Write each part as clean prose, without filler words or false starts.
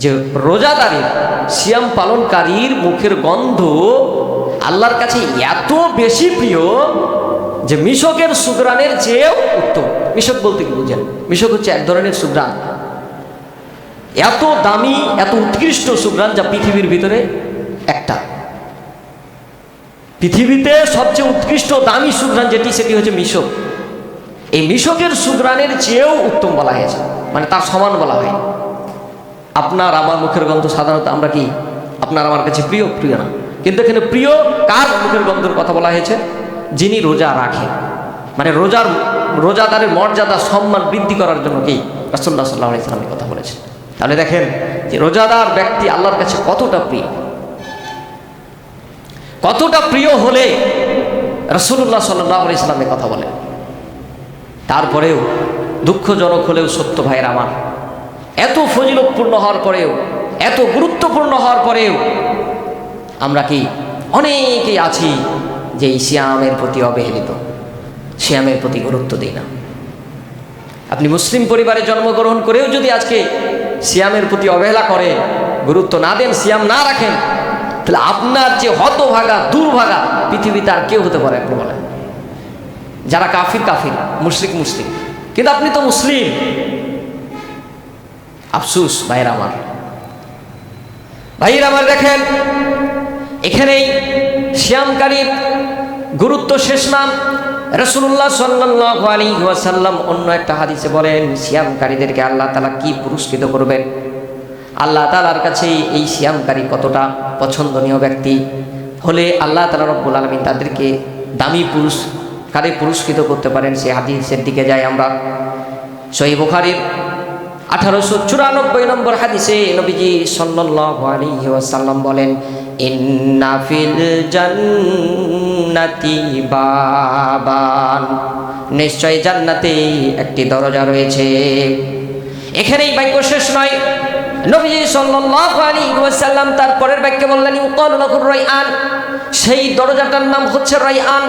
যে রোজাদারের সিয়াম পালনকারীর মুখের গন্ধ আল্লাহর কাছে এত বেশি প্রিয় যে মিশকের সুগ্রানের চেয়েও উত্তম। মিশক বলতে কি বুঝেন? মিশক হচ্ছে এক ধরনের সুগ্রান, এত দামি এত উৎকৃষ্ট সুগ্রান যা পৃথিবীর ভিতরে একটা। পৃথিবীতে সবচেয়ে উৎকৃষ্ট দামি সুগ্রান যেটি, সেটি হচ্ছে মিশক। এই মিশকের সুগ্রানের চেয়েও উত্তম বলা হয়েছে, মানে তার সমান বলা হয়। আপনার আমার মুখের গন্ধ সাধারণত আমরা কি আপনার আমার কাছে প্রিয় প্রিয় না, কিন্তু এখানে প্রিয় কার মুখের গন্ধের কথা বলা হয়েছে? যিনি রোজা রাখেন, মানে রোজাদারের মর্যাদা সম্মান বৃদ্ধি করার জন্য কি রাসূলুল্লাহ সাল্লাল্লাহু আলাইহি ওয়াসাল্লাম কথা বলেছেন। তাহলে দেখেন যে রোজাদার ব্যক্তি আল্লাহর কাছে কতটা প্রিয়, কতটা প্রিয় হলে রাসূলুল্লাহ সাল্লাল্লাহু আলাইহি ওয়াসাল্লাম কথা বলেন। তারপরেও দুঃখজনক হলেও সত্য ভাইয়ের আমার, এত ফজিলতপূর্ণ হওয়ার পরেও, এত গুরুত্বপূর্ণ হওয়ার পরেও আমরা কি অনেকেই আছি যে এই সিয়ামের প্রতি অবহেলিত, সিয়ামের প্রতি গুরুত্ব দিই না। আপনি মুসলিম পরিবারে জন্মগ্রহণ করেও যদি আজকে সিয়ামের প্রতি অবহেলা করে, গুরুত্ব না দেন, সিয়াম না রাখেন, তাহলে আপনার যে হতভাগা দুর্ভাগা পৃথিবীতে আর কেউ হতে পারে? আপনি বলেন, যারা কাফির কাফির, মুশরিক মুসলিম, কিন্তু আপনি তো মুসলিম। আফসুস ভাইয়ের আমার, ভাইয়ের আমার, দেখেন এখানেই সিয়ামকারীর গুরুত্ব শেষ না। রাসূলুল্লাহ সাল্লাল্লাহু আলাইহি ওয়াসাল্লাম অন্য একটা হাদিসে বলেন, সিয়ামকারীদেরকে আল্লাহ তাআলা কি পুরস্কৃত করবেন। আল্লাহ তাআলার কাছে এই সিয়ামকারী কতটা পছন্দনীয় ব্যক্তি হলে আল্লাহ তাআলা রব্বুল আলামিন তাদেরকে দামি পুরস্কারে পুরস্কৃত করতে পারেন। সেই হাদিসের দিকে যাই আমরা। সহিহ বুখারীর 1894 নম্বর হাদিসে নবীজি সাল্লাল্লাহু আলাইহি ওয়াসাল্লাম বলেন, ইন্না ফিল জান্নাতি বাবান, নিশ্চয় জান্নাতে একটি দরজা রয়েছে। এখানেই বাক্য শেষ নয়, নবীজি সাল্লাল্লাহু আলাইহি ওয়াসাল্লাম তার পরের বাক্যে বললেন, ইউকালু লাহুর রায়আন, সেই দরজাটার নাম হচ্ছে রায়আন।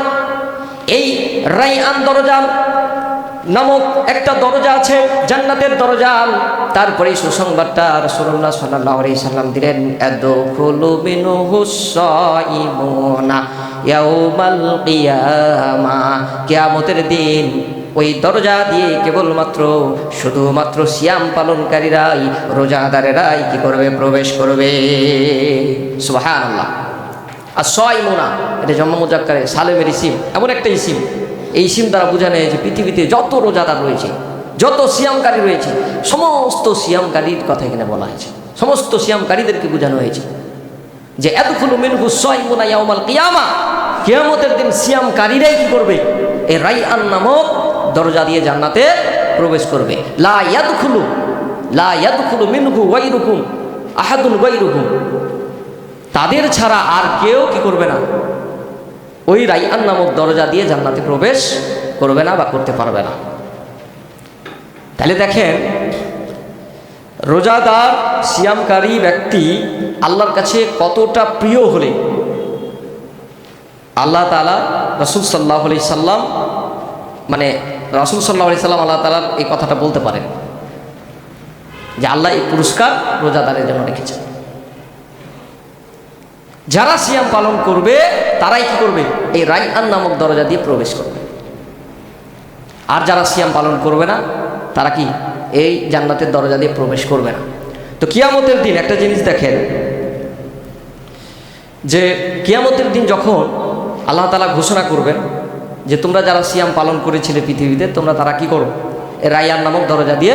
এই রায়আন দরজা নামক একটা দরজা আছে, জান্নাতের দরজা। তারপরে সুসংবাদটা রাসূলুল্লাহ সাল্লাল্লাহু আলাইহি সাল্লাম দিলেন, আদখুলু মিনহুস সাইমুনা ইয়াউমাল কিয়ামা, কিয়ামতের দিন ওই দরজা দিয়ে কেবলমাত্র শুধুমাত্র সিয়াম পালনকারীরাই, রোজাদারেরাই কি করবে? প্রবেশ করবে। সুবহানাল্লাহ। আর সাইমুনা এটা জম্মু মুজাক্কারে সালেমের ইসিম, এমন একটা ইসিম, এই ইসিম দ্বারা বোঝানো হয়েছে পৃথিবীতে যত রোজাদার রয়েছে, যত সিয়ামকারী রয়েছে, সমস্ত সিয়ামকারীর কথা এখানে বলা হয়েছে, সমস্ত সিয়ামকারীদেরকে বোঝানো হয়েছে যে আদখুলু মিনহুস সাইমুনা ইয়াউমাল কিয়ামা, কিয়ামতের দিন সিয়ামকারীরাই কি করবে? এই রায়আন নামক দরজা দিয়ে জান্নাতে প্রবেশ করবে। লা ইয়াদখুলু মিনহু গায়রুকুম আহাদুন গায়রুকুম, তাদের ছাড়া আর কেউ কি করবে না? ওই রায়আন নামক দরজা দিয়ে জান্নাতে প্রবেশ করবে না বা করতে পারবে না। তাহলে দেখেন রোজাদার সিয়ামকারী ব্যক্তি আল্লাহর কাছে কতটা প্রিয় হলে আল্লাহ তাআলা রাসূল সাল্লাল্লাহু আলাইহি সাল্লাম, মানে রাসূল সাল্লাল্লাহু আলাইহি সাল্লাম আল্লাহ তাআলার এই কথাটা বলতে পারেন যে আল্লাহ এই পুরস্কার রোজাদারের জন্য রেখেছেন। যারা সিয়াম পালন করবে তারাই কি করবে? এই রায়আন নামক দরজা দিয়ে প্রবেশ করবে। আর যারা সিয়াম পালন করবে না তারা কি এই জান্নাতের দরজা দিয়ে প্রবেশ করবে না। তো কিয়ামতের দিন একটা জিনিস দেখেন, যে কিয়ামতের দিন যখন আল্লাহ তাআলা ঘোষণা করবেন যে তোমরা যারা সিয়াম পালন করেছিলে পৃথিবীতে, তোমরা তারা কি করো? এই রায়আন নামক দরজা দিয়ে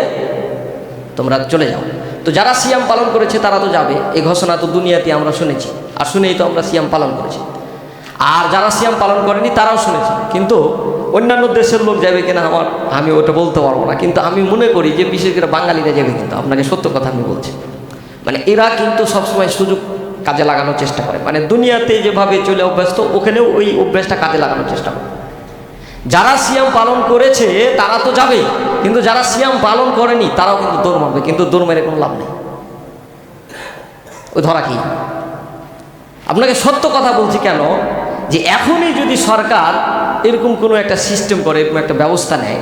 তোমরা চলে যাও। তো যারা সিয়াম পালন করেছে তারা তো যাবে, এই ঘোষণা তো দুনিয়াতে আমরা শুনেছি, আর শুনেই তো আমরা সিয়াম পালন করেছি। আর যারা সিয়াম পালন করেনি তারাও শুনেছে, কিন্তু অন্যান্য দেশের লোক যাবে কিনা আমি ওটা বলতে পারবো না, কিন্তু আমি মনে করি যে বিশেষ করে বাঙালিরা যাবে। কিন্তু আপনাকে সত্য কথা আমি বলছি, মানে এরা কিন্তু সবসময় সুযোগ কাজে লাগানোর চেষ্টা করে, মানে দুনিয়াতে যেভাবে চলে অভ্যস্ত ওখানেও ওই অভ্যাসটা কাজে লাগানোর চেষ্টা করে। যারা সিয়াম পালন করেছে তারা তো যাবে, কিন্তু যারা সিয়াম পালন করেনি তারাও কিন্তু দৌড় মারবে, কিন্তু দৌড় মেরে কোনো লাভ নেই। ওই ধরা কি? আপনাকে সত্য কথা বলছি কেন, যে এখনই যদি সরকার এরকম কোনো একটা সিস্টেম করে, এরকম একটা ব্যবস্থা নেয়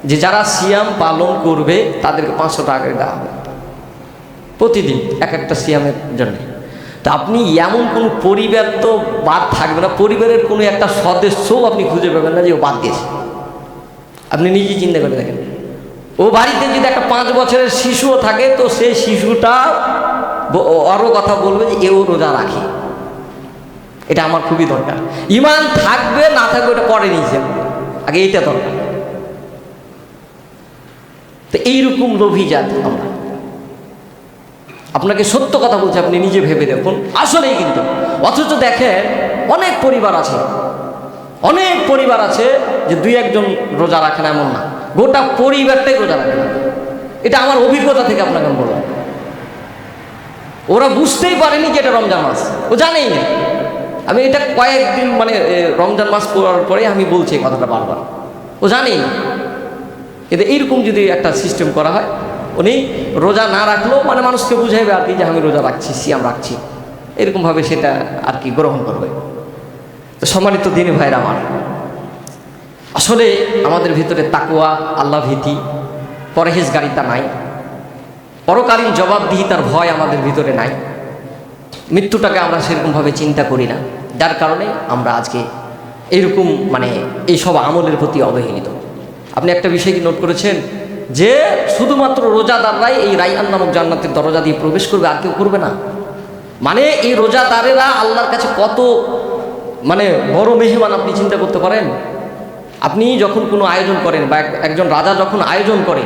যে যারা সিয়াম পালন করবে তাদেরকে 500 টাকা করে দেওয়া হবে, প্রতিদিন এক একটা সিয়ামের জন্য। তা আপনি এমন কোনো পরিবার তো বাদ থাকবে না, পরিবারের কোনো একটা সদস্যও আপনি খুঁজে পাবেন না যে ও বাদ দিয়েছে। আপনি নিজেই চিন্তা করে দেখেন, ও বাড়িতে যদি একটা 5 বছরের শিশুও থাকে তো সেই শিশুটা আরও কথা বলবে যে এও রোজা রাখে। এটা আমার খুবই দরকার। ইমান থাকবে না থাকবে ওটা পরে নিয়েছে, আগে এইটা দরকার। তো এইরকম লোভী জাত আমরা। আপনাকে সত্য কথা বলছি, আপনি নিজে ভেবে দেখুন, আসলেই কিন্তু। অথচ দেখেন অনেক পরিবার আছে যে 2-1 জন রোজা রাখে না, এমন না, গোটা পরিবারটাই রোজা রাখে না। এটা আমার অভিজ্ঞতা থেকে আপনাকে আমি বললাম। ওরা বুঝতেই পারেনি যে এটা রমজান মাস, ও জানেই না। আমি এটা কয়েকদিন মানে রমজান মাস পড়ার পরে আমি বলছি এই কথাটা বারবার, ও জানেই না। এতে এইরকম যদি একটা সিস্টেম করা হয়, উনি রোজা না রাখলেও মানে মানুষকে বুঝাইবে আর কি যে আমি রোজা রাখছি, সিয়াম রাখছি, এরকমভাবে সেটা আর কি গ্রহণ করবে। তো সম্মানিত দিনী ভাইরা আমার, আসলে আমাদের ভিতরে তাকওয়া, আল্লাহ ভীতি, পরহেজগারিতা নাই, পরকালীন জবাবদিহিতার ভয় আমাদের ভিতরে নাই, মৃত্যুটাকে আমরা সেরকমভাবে চিন্তা করি না, যার কারণে আমরা আজকে এইরকম মানে এইসব আমলের প্রতি অবহেলিত। আপনি একটা বিষয় কি নোট করেছেন যে শুধুমাত্র রোজাদাররাই এই রাইয়ান নামক জান্নাতের দরজা দিয়ে প্রবেশ করবে, আর কেউ করবে না। মানে এই রোজাদারেরা আল্লাহর কাছে কত মানে বড় মেহমান আপনি চিন্তা করতে পারেন। আপনি যখন কোনো আয়োজন করেন বা একজন রাজা যখন আয়োজন করে,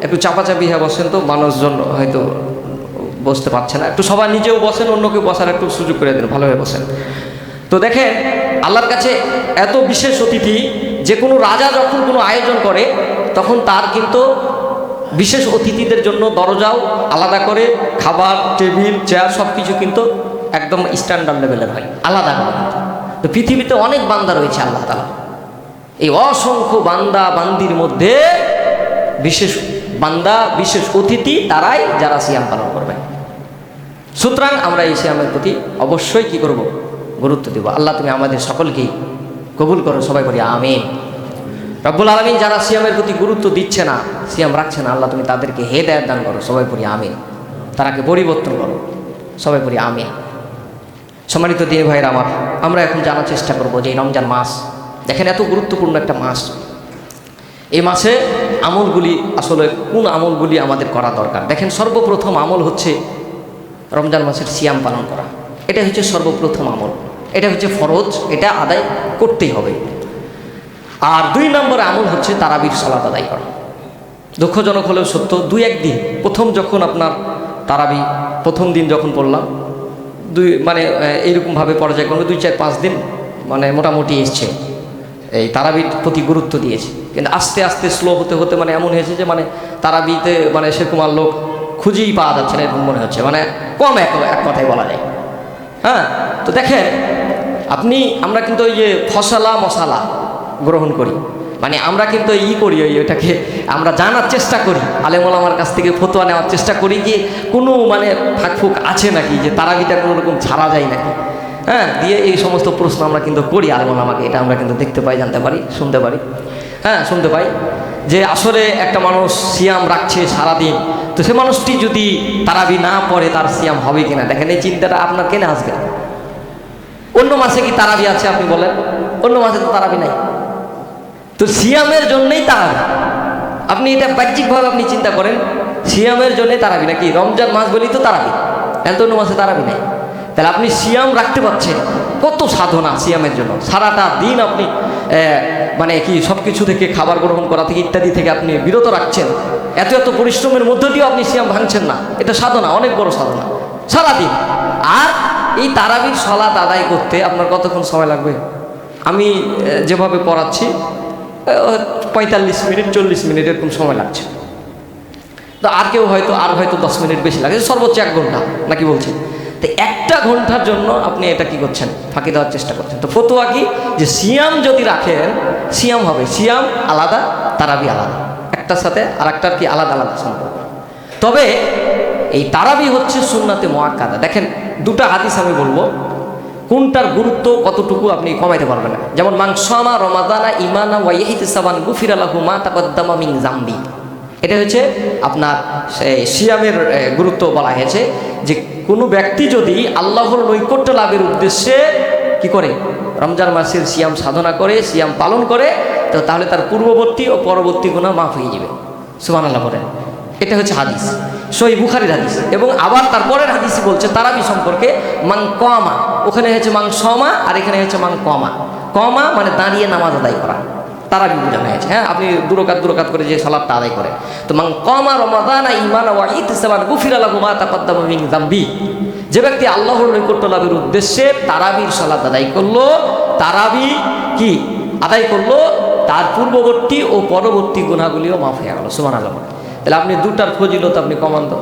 একটু চাপাচাপি হয়ে বসেন তো মানুষজন হয়তো বসতে পারছে না, একটু সবাই নিজেও বসেন, অন্যকে বসার একটু সুযোগ করে দেন, ভালোভাবে বসেন। তো দেখেন আল্লাহর কাছে এত বিশেষ অতিথি, যে কোনো রাজা যখন কোনো আয়োজন করে তখন তার কিন্তু বিশেষ অতিথিদের জন্য দরজাও আলাদা করে, খাবার, টেবিল, চেয়ার সব কিছু কিন্তু একদম স্ট্যান্ডার্ড লেভেলের হয়, আলাদা করে। তো পৃথিবীতে অনেক বান্দা রয়েছে আল্লাহ তাআলা, এই অসংখ্য বান্দা বান্দির মধ্যে বিশেষ বান্দা, বিশেষ অতিথি তারাই যারা সিয়াম পালন করবে। সুতরাং আমরা এই সিয়ামের প্রতি অবশ্যই কি করব, গুরুত্ব দেব। আল্লাহ তুমি আমাদের সকলকেই কবুল করো, সবাই বলি আমিন। রব্বুল আলামিন যারা সিয়ামের প্রতি গুরুত্ব দিচ্ছে না, সিয়াম রাখছে না, আল্লাহ তুমি তাদেরকে হেদায়েত দান করো, সবাই বলি আমিন। তারাকে পরিবর্তন করো, সবাই বলি আমিন। সম্মানিত দিনী ভাইরা আমার, আমরা এখন জানার চেষ্টা করব যে এই রমজান মাস, দেখেন এত গুরুত্বপূর্ণ একটা মাস, এই মাসে আমলগুলি আসলে কোন আমলগুলি আমাদের করা দরকার। দেখেন সর্বপ্রথম আমল হচ্ছে রমজান মাসের সিয়াম পালন করা। এটা হচ্ছে সর্বপ্রথম আমল, এটা হচ্ছে ফরজ, এটা আদায় করতেই হবে। আর 2 নম্বর আমল হচ্ছে তারাবির সালাত আদায় করা। দুঃখজনক হলেও সত্য, 2-1 দিন প্রথম যখন আপনার তারাবি প্রথম দিন যখন পড়লাম, মানে এইরকমভাবে পর্যায়ক্রমে 2-4-5 দিন মানে মোটামুটি এসছে, এই তারাবির প্রতি গুরুত্ব দিয়েছে। কিন্তু আস্তে আস্তে স্লো হতে হতে মানে এমন হয়েছে যে মানে তারাবিতে মানে সেরকম আর লোক খুঁজেই পাওয়া যাচ্ছে না, এরকম মনে হচ্ছে, মানে কম এক কথায় বলা যায়। হ্যাঁ, তো দেখেন আমরা কিন্তু ওই যে ফসলা মশালা গ্রহণ করি, মানে আমরা কিন্তু করি ওইটাকে আমরা জানার চেষ্টা করি, আলেম ওলামার কাছ থেকে ফতোয়া নেওয়ার চেষ্টা করি যে কোনো মানে ফাঁকফুক আছে নাকি, যে তারাবিটা কোনো রকম ছাড়া যায় নাকি। হ্যাঁ, দিয়ে এই সমস্ত প্রশ্ন আমরা কিন্তু করি আলেম ওলামাকে, এটা আমরা কিন্তু দেখতে পাই, জানতে পারি, শুনতে পারি। হ্যাঁ, শুনতে পাই যে আসলে একটা মানুষ সিয়াম রাখছে সারাদিন, তো সে মানুষটি যদি তারাবি না পড়ে তার সিয়াম হবে কিনা। দেখেন এই চিন্তাটা আপনার কেন আসবে? অন্য মাসে কি তারাবি আছে আপনি বলেন? অন্য মাসে তো তারাবি নাই, তো সিয়ামের জন্যই তারাবি। আপনি এটা বাহ্যিকভাবে আপনি চিন্তা করেন, সিয়ামের জন্যই তারাবি নাকি? রমজান মাস বলেই তো তারাবি, তাহলে তো অন্য মাসে তারাবি নাই। তাহলে আপনি সিয়াম রাখতে পারছেন, কত সাধনা সিয়ামের জন্য। সারাটা দিন আপনি মানে কি সব কিছু থেকে, খাবার গ্রহণ করা থেকে ইত্যাদি থেকে আপনি বিরত রাখছেন, এত এত পরিশ্রমের মধ্য দিয়েও আপনি সিয়াম ভাঙছেন না, এটা সাধনা, অনেক বড় সাধনা সারাদিন। আর এই তারাবির সালাত আদায় করতে আপনার কতক্ষণ সময় লাগবে? আমি যেভাবে পড়াচ্ছি 45 মিনিট 40 মিনিট এরকম সময় লাগছে। তো আর কেউ হয়তো 10 মিনিট বেশি লাগে, সর্বোচ্চ 1 ঘন্টা নাকি বলছি। তো 1টা ঘন্টার জন্য আপনি এটা কি করছেন? ফাঁকি দেওয়ার চেষ্টা করছেন। তো ফতোয়া কি যে সিয়াম যদি রাখেন, সিয়াম হবে, সিয়াম আলাদা, তারাবি আলাদা, একটার সাথে আর একটার কি আলাদা আলাদা সম্পর্ক। তবে এই তারাবি হচ্ছে সুন্নাতে মুআক্কাদা। দেখেন 2টা হাদিস আমি বলবো, কোনটার গুরুত্ব কতটুকু আপনি কমাইতে পারবেন না। যেমন মান সামা রমাদানা ঈমানান ওয়া ইহতিসাবান গুফিরা লাহু মা তাকদ্দামা মিন যামবি। এটা হচ্ছে আপনার সিয়ামের গুরুত্ব বলা হয়েছে যে কোনো ব্যক্তি যদি আল্লাহর নৈকট্য লাভের উদ্দেশ্যে কি করে রমজান মাসের সিয়াম সাধনা করে, সিয়াম পালন করে, তো তাহলে তার পূর্ববর্তী ও পরবর্তী গুনাহ মাফ হয়ে যাবে। সুবহানাল্লাহ বলেন। এটা হচ্ছে হাদিস, সহিহ বুখারীর হাদিস। এবং আবার তারপরের হাদিস বলছে তারাবি সম্পর্কে, মান কমা, ওখানে হচ্ছে মান সমা আর এখানে হচ্ছে মান কমা। কমা মানে দাঁড়িয়ে নামাজ আদায় করা, তারাবি বোঝানো হয়েছে। হ্যাঁ, আপনি দুরাকাত করে যে সালাতটা আদায় করে, তো মান কমা রমাদানা ঈমানান ওয়া ইহতিসাবান গুফিরা লাহু মা তাকাদ্দামা মিন যামবি। যে ব্যক্তি আল্লাহর নৈকট্য লাভের উদ্দেশ্যে তারাবির সালাত আদায় করলো, তারাবি কি আদায় করলো, তার পূর্ববর্তী ও পরবর্তী গুনাহগুলিও মাফ হয়ে গেল। সুবহানাল্লাহ। তাহলে আপনি দুটার ফজিলত আপনি কমান দাও।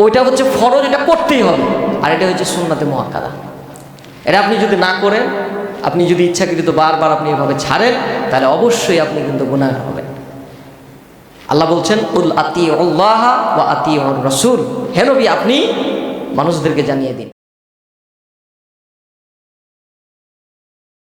ওইটা হচ্ছে ফরজ, এটা করতেই হবে, আর এটা হচ্ছে সুন্নাতে মুআক্কাদা। এটা আপনি যদি না করেন, আপনি যদি ইচ্ছাকৃত বারবার আপনি এভাবে ছাড়েন, তাহলে অবশ্যই আপনি কিন্তু গুনাহগার হবেন। আল্লাহ বলছেন উল আতিউল্লাহ ওয়া আতিউর রাসূল, হে নবী আপনি মানুষদেরকে জানিয়ে দিন